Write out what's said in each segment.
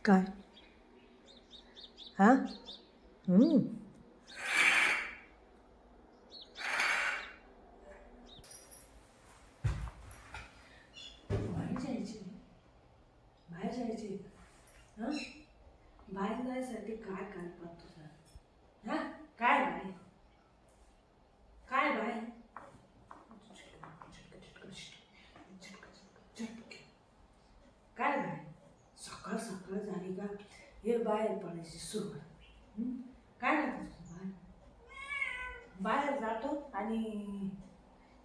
काय? हां. बाहेर जायची, बाहेर जायची. हां, बाहेर जायसाठी काय काय तुझा? हां, काय बाहेर, काय बाहेर? काय बाहेर? सकाळ सकाळ झाली का हे बाहेर पडायची सुरुवात. काय राहतं तुझं बाहेर? बाहेर जातो आणि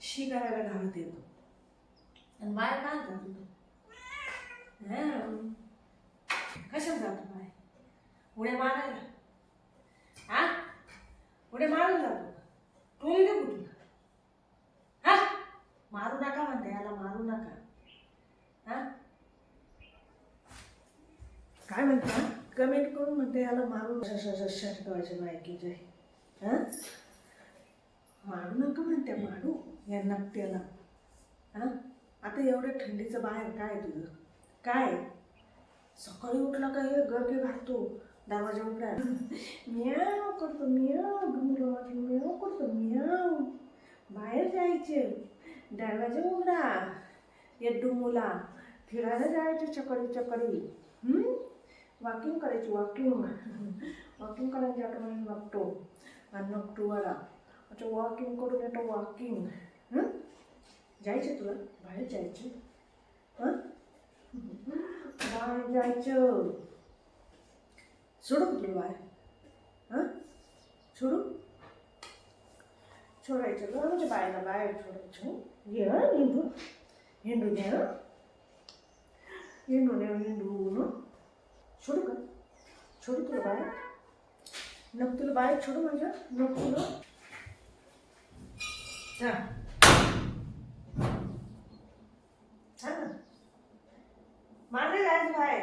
शी करायला घालत येतो आणि बाहेर काय जातो तू? कशाला जातो बाहेर? उड्या मारायला? हा, उड्या मारायला जातो का? टोळी दे कुठून? हा, मारू नका म्हणते याला, मारू नका. हा, काय म्हणता? कमेंट करून म्हणते याला मारू शर्टवायच्या बायकीचे. हां, मारू नका म्हणते, मारू यांना त्याला. हां, आता एवढ्या थंडीचं बाहेर काय तुझं काय? सकाळी उठला का हे गरगे घालतो, दरवाजा उघडा, म्याव करतो, म्याव म्याव करतो, म्याव. बाहेर जायचे, दरवाजा उघडा, येड्डू मुला फिरायला जायचे चकडी चकडी. वॉकिंग करायची, वॉकिंग वॉकिंग करायची आठवण बघतो आणि नकटूवाला. अच्छा, वॉकिंग करून येतो, वॉकिंग. जायचं तुला बाहेर जायचं? हां, बाहेर जायचं. सोडू का तुला बाहेर? हां, सोडू? सोडायचं ग म्हणजे बाहेरला बाहेर सोडायचं. ये हिंडू हिंडून ये, हिंडून ये, हिंडून. सोडू का? सोडू तुला बाहेर? नको तुला बाहेर सोडू माझ्या? नको तुला? हां, माझं जायचं बाहेर.